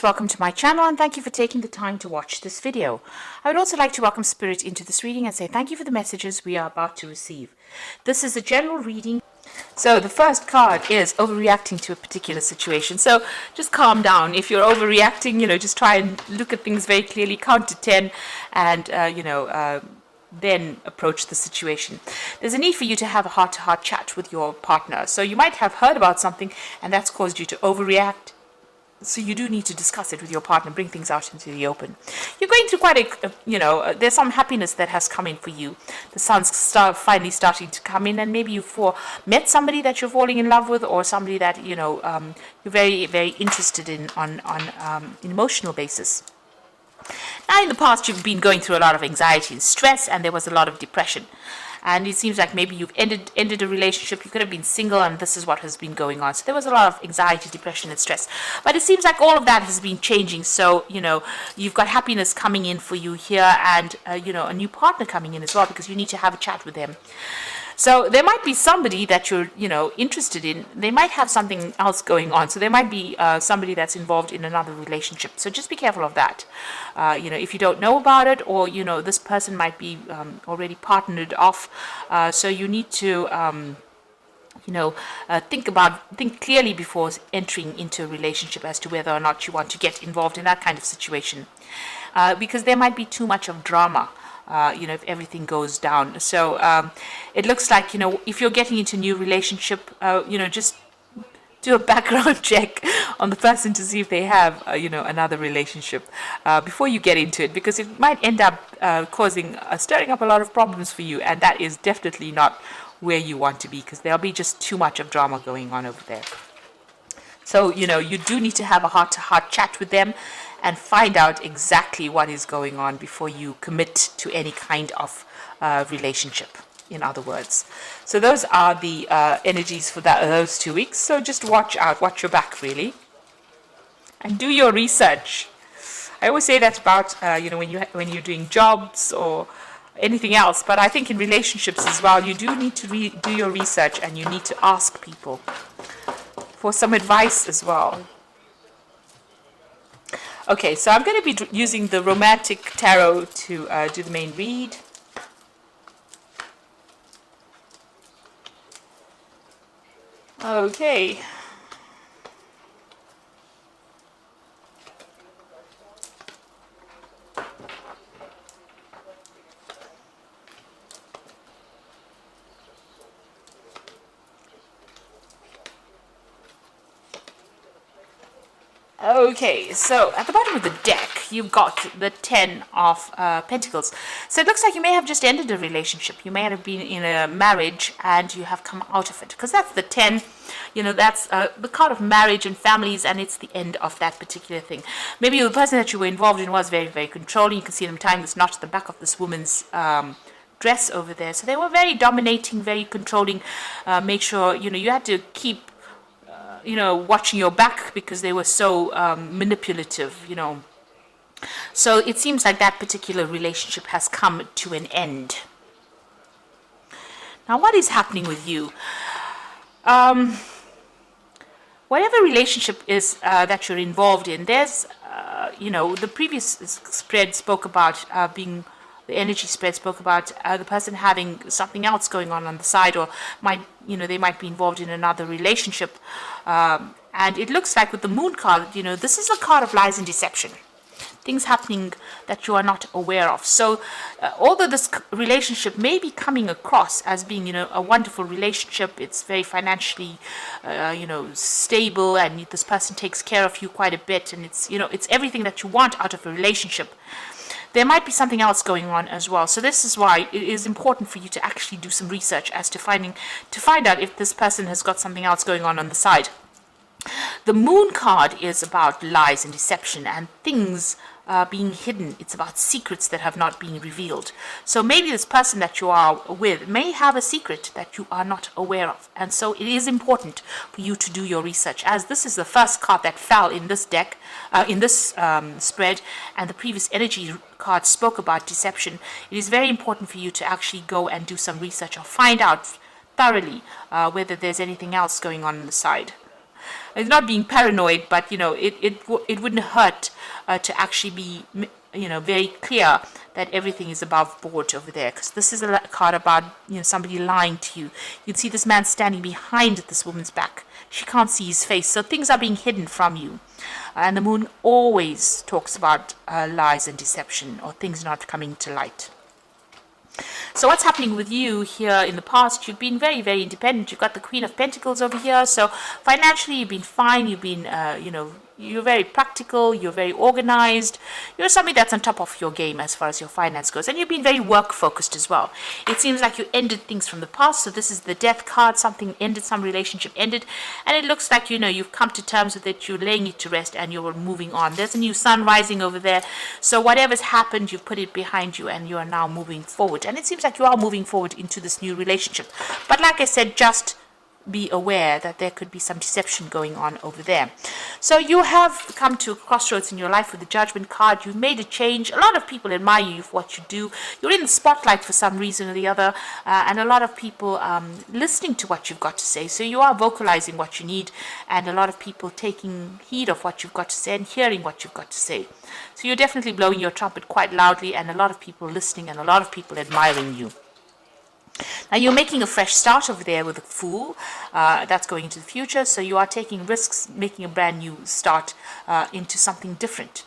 Welcome to my channel and thank you for taking the time to watch this video. I would also like to welcome Spirit into this reading and say thank you for the messages we are about to receive. This is a general reading. So the first card is overreacting to a particular situation. So just calm down. If you're overreacting, just try and look at things very clearly, count to 10 and, then approach the situation. There's a need for you to have a heart-to-heart chat with your partner. So you might have heard about something and that's caused you to overreact. So you do need to discuss it with your partner, bring things out into the open. You're going through quite there's some happiness that has come in for you. The sun's finally starting to come in, and maybe you've met somebody that you're falling in love with, or somebody that, you're very, very interested in on an emotional basis. Now, in the past, you've been going through a lot of anxiety and stress, and there was a lot of depression. And it seems like maybe you've ended a relationship. You could have been single, and this is what has been going on. So there was a lot of anxiety, depression, and stress. But it seems like all of that has been changing. So, you've got happiness coming in for you here, and, a new partner coming in as well, because you need to have a chat with them. So there might be somebody that you're, interested in. They might have something else going on. So there might be somebody that's involved in another relationship. So just be careful of that. If you don't know about it, or, this person might be already partnered off. So you need to, think clearly before entering into a relationship as to whether or not you want to get involved in that kind of situation. Because there might be too much of drama. If everything goes down. So it looks like, if you're getting into a new relationship, just do a background check on the person to see if they have, another relationship before you get into it, because it might end up stirring up a lot of problems for you, and that is definitely not where you want to be, because there'll be just too much of drama going on over there. So, you do need to have a heart-to-heart chat with them and find out exactly what is going on before you commit to any kind of relationship, in other words. So those are the energies for those 2 weeks. So just watch out, watch your back, really. And do your research. I always say that about, when you're doing jobs or anything else. But I think in relationships as well, you do need to do your research, and you need to ask people for some advice as well. Okay, so I'm going to be using the Romantic Tarot to do the main read. Okay. Okay, so at the bottom of the deck, you've got the 10 of Pentacles. So it looks like you may have just ended a relationship. You may have been in a marriage and you have come out of it. Because that's the 10, that's the card of marriage and families, and it's the end of that particular thing. Maybe the person that you were involved in was very, very controlling. You can see them tying this knot at the back of this woman's dress over there. So they were very dominating, very controlling. Make sure, you had to keep watching your back because they were so manipulative, So it seems like that particular relationship has come to an end. Now, what is happening with you? Whatever relationship is that you're involved in, there's, the previous spread spoke about the energy spread spoke about the person having something else going on the side, or they might be involved in another relationship. And it looks like with the Moon card, this is a card of lies and deception. Things happening that you are not aware of. So although this relationship may be coming across as being, a wonderful relationship, it's very financially, stable, and this person takes care of you quite a bit, and it's, it's everything that you want out of a relationship. There might be something else going on as well. So this is why it is important for you to actually do some research as to find out if this person has got something else going on the side. The Moon card is about lies and deception and things being hidden. It's about secrets that have not been revealed. So maybe this person that you are with may have a secret that you are not aware of. And so it is important for you to do your research, as this is the first card that fell in this deck, in this spread, and the previous energy card spoke about deception. It is very important for you to actually go and do some research or find out thoroughly whether there's anything else going on the side. it's not being paranoid, but it wouldn't hurt to actually be very clear that everything is above board over there, because this is a card about somebody lying to you. You'd see this man standing behind this woman's back. She can't see his face, so things are being hidden from you. And the moon always talks about lies and deception, or things not coming to light. So what's happening with you here in the past? You've been very, very independent. You've got the Queen of Pentacles over here. So financially, you've been fine. You've been, you're very practical. You're very organized. You're somebody that's on top of your game as far as your finance goes. And you've been very work focused as well. It seems like you ended things from the past. So this is the Death card. Something ended, some relationship ended. And it looks like, you've come to terms with it. You're laying it to rest and you're moving on. There's a new sun rising over there. So whatever's happened, you've put it behind you and you are now moving forward. And it seems like you are moving forward into this new relationship. But like I said, just be aware that there could be some deception going on over there. So you have come to a crossroads in your life with the Judgment card. You've made a change. A lot of people admire you for what you do. You're in the spotlight for some reason or the other, and a lot of people listening to what you've got to say. So you are vocalizing what you need, and a lot of people taking heed of what you've got to say and hearing what you've got to say. So you're definitely blowing your trumpet quite loudly, and a lot of people listening and a lot of people admiring you. Now you're making a fresh start over there with a Fool. That's going into the future. So you are taking risks, making a brand new start into something different.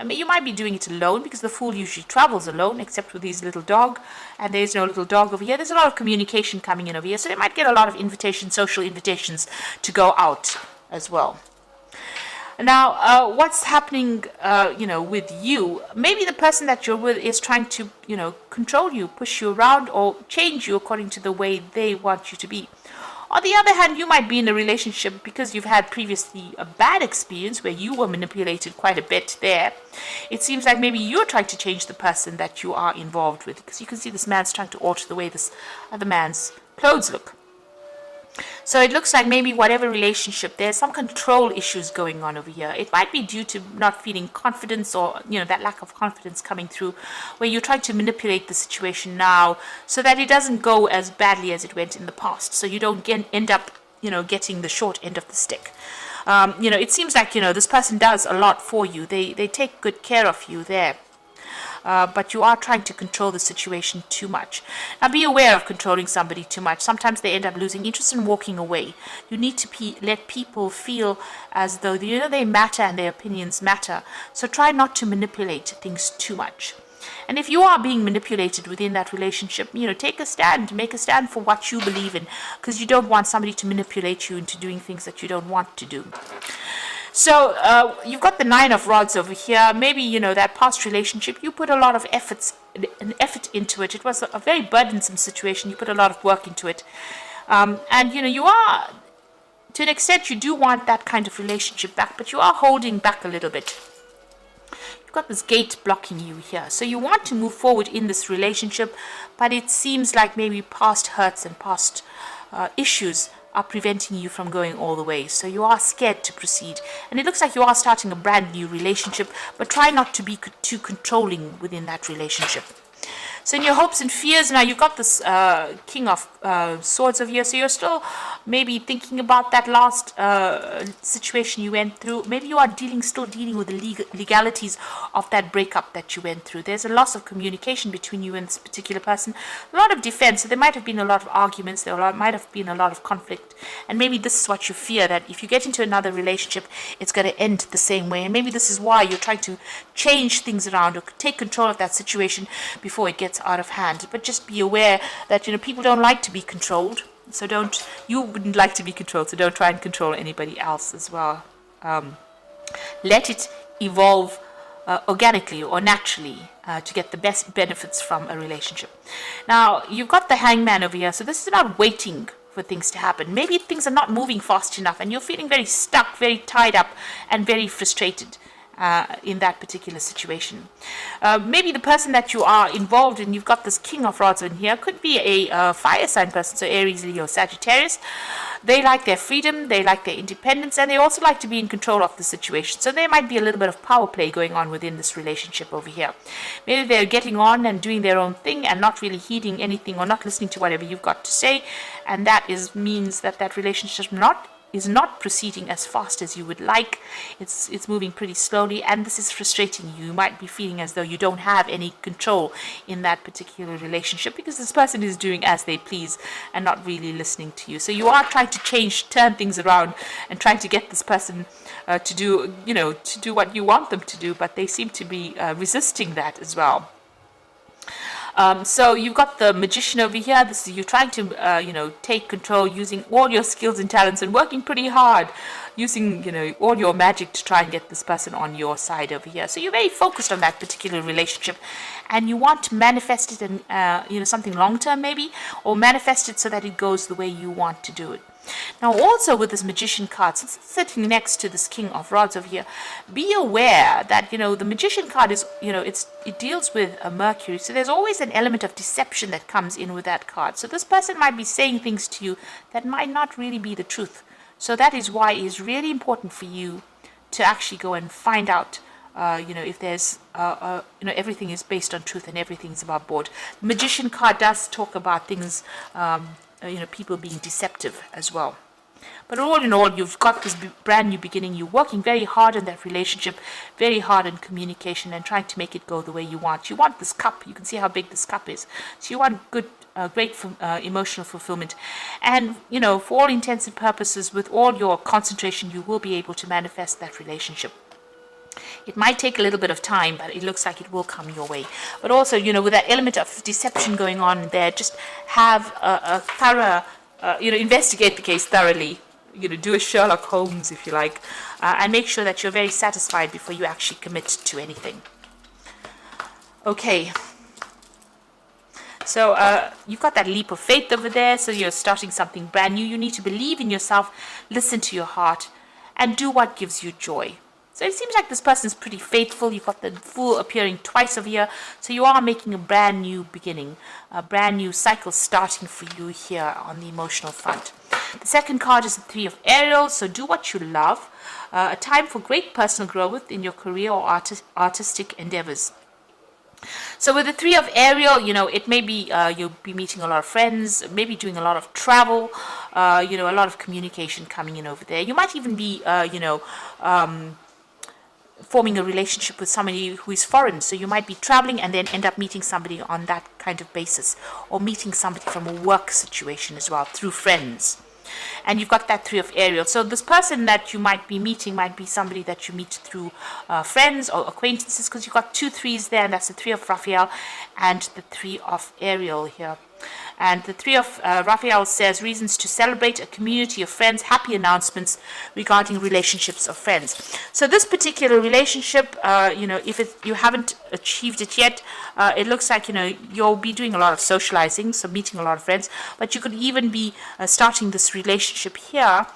You might be doing it alone, because the Fool usually travels alone, except with his little dog. And there's no little dog over here. There's a lot of communication coming in over here. So they might get a lot of invitations, social invitations to go out as well. Now, what's happening, with you? Maybe the person that you're with is trying to, control you, push you around, or change you according to the way they want you to be. On the other hand, you might be in a relationship because you've had previously a bad experience where you were manipulated quite a bit there. It seems like maybe you're trying to change the person that you are involved with, because you can see this man's trying to alter the way this other man's clothes look. So it looks like maybe whatever relationship, there's some control issues going on over here. It might be due to not feeling confidence, or, that lack of confidence coming through, where you're trying to manipulate the situation now so that it doesn't go as badly as it went in the past. So you don't end up, getting the short end of the stick. It seems like, this person does a lot for you. They take good care of you there. But you are trying to control the situation too much. Now be aware of controlling somebody too much. Sometimes they end up losing interest and walking away. You need to let people feel as though they matter and their opinions matter. So try not to manipulate things too much. And if you are being manipulated within that relationship, take a stand, make a stand for what you believe in, because you don't want somebody to manipulate you into doing things that you don't want to do. So you've got the Nine of Rods over here. Maybe, that past relationship, you put a lot of effort into it. It was a very burdensome situation. You put a lot of work into it. And, you are, to an extent, you do want that kind of relationship back, but you are holding back a little bit. You've got this gate blocking you here. So you want to move forward in this relationship, but it seems like maybe past hurts and past issues are preventing you from going all the way. So you are scared to proceed. And it looks like you are starting a brand new relationship, but try not to be too controlling within that relationship. So in your hopes and fears, now you've got this King of Swords over here. So you're still maybe thinking about that last situation you went through. Maybe you are still dealing with the legalities of that breakup that you went through. There's a loss of communication between you and this particular person. A lot of defense. So there might have been a lot of arguments. Might have been a lot of conflict. And maybe this is what you fear, that if you get into another relationship, it's going to end the same way. And maybe this is why you're trying to change things around or take control of that situation before it gets out of hand. But just be aware that people don't like to be controlled. So you wouldn't like to be controlled, so don't try and control anybody else as well. Let it evolve organically or naturally to get the best benefits from a relationship. Now you've got the Hangman over here. So this is about waiting for things to happen. Maybe things are not moving fast enough and you're feeling very stuck, very tied up, and very frustrated in that particular situation. Maybe the person that you are involved in, you've got this King of Rods in here, could be a fire sign person, so Aries, Leo, Sagittarius. They like their freedom, they like their independence, and they also like to be in control of the situation. So there might be a little bit of power play going on within this relationship over here. Maybe they're getting on and doing their own thing and not really heeding anything or not listening to whatever you've got to say, and that means that relationship is not proceeding as fast as you would like. It's moving pretty slowly, and this is frustrating you. You might be feeling as though you don't have any control in that particular relationship because this person is doing as they please and not really listening to you. So you are trying to turn things around and trying to get this person to do what you want them to do, but they seem to be resisting that as well. So you've got the Magician over here. This is you trying to, take control using all your skills and talents and working pretty hard, using, all your magic to try and get this person on your side over here. So you're very focused on that particular relationship, and you want to manifest it in, something long term maybe, or manifest it so that it goes the way you want to do it. Now, also with this Magician card, since it's sitting next to this King of Rods over here, be aware that, the Magician card is, it deals with a Mercury. So there's always an element of deception that comes in with that card. So this person might be saying things to you that might not really be the truth. So that is why it is really important for you to actually go and find out, if there's, everything is based on truth and everything's above board. The Magician card does talk about things, people being deceptive as well. But all in all, you've got this brand new beginning. You're working very hard in that relationship, very hard in communication, and trying to make it go the way you want. You want this cup. You can see how big this cup is. So you want good, great emotional fulfillment. And, for all intents and purposes, with all your concentration, you will be able to manifest that relationship. It might take a little bit of time, but it looks like it will come your way. But also, with that element of deception going on there, just have a thorough, investigate the case thoroughly. Do a Sherlock Holmes, if you like, and make sure that you're very satisfied before you actually commit to anything. Okay. So you've got that leap of faith over there. So you're starting something brand new. You need to believe in yourself, listen to your heart, and do what gives you joy. So it seems like this person is pretty faithful. You've got the Fool appearing twice over here. So you are making a brand new beginning, a brand new cycle starting for you here on the emotional front. The second card is the Three of Ariel. So do what you love. A time for great personal growth in your career or artistic endeavors. So with the Three of Ariel, it may be you'll be meeting a lot of friends, maybe doing a lot of travel, a lot of communication coming in over there. You might even be, forming a relationship with somebody who is foreign. So you might be traveling and then end up meeting somebody on that kind of basis, or meeting somebody from a work situation as well through friends. And you've got that Three of Ariel. So this person that you might be meeting might be somebody that you meet through friends or acquaintances, because you've got two threes there, and that's the Three of Raphael and the Three of Ariel here. And the Three of Raphael says reasons to celebrate a community of friends, happy announcements regarding relationships of friends. So this particular relationship, if you haven't achieved it yet, it looks like, you'll be doing a lot of socializing, so meeting a lot of friends, but you could even be starting this relationship here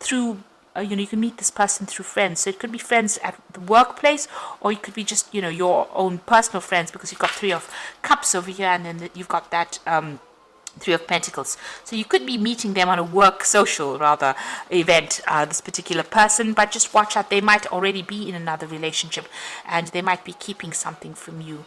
through you can meet this person through friends. So it could be friends at the workplace, or it could be just, your own personal friends, because you've got Three of Cups over here, and then you've got that Three of Pentacles. So you could be meeting them on a work social, rather, event, this particular person, but just watch out. They might already be in another relationship, and they might be keeping something from you.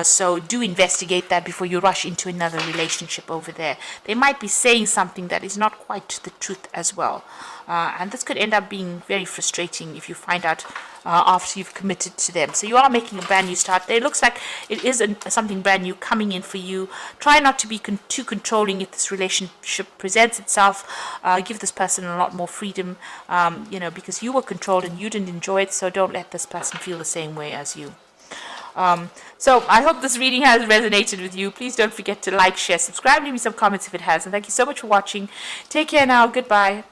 So do investigate that before you rush into another relationship over there. They might be saying something that is not quite the truth as well. And this could end up being very frustrating if you find out after you've committed to them. So you are making a brand new start. It looks like it is something brand new coming in for you. Try not to be too controlling if this relationship presents itself. Give this person a lot more freedom, because you were controlled and you didn't enjoy it. So don't let this person feel the same way as you. So I hope this reading has resonated with you. Please don't forget to like, share, subscribe, leave me some comments if it has. And thank you so much for watching. Take care now. Goodbye.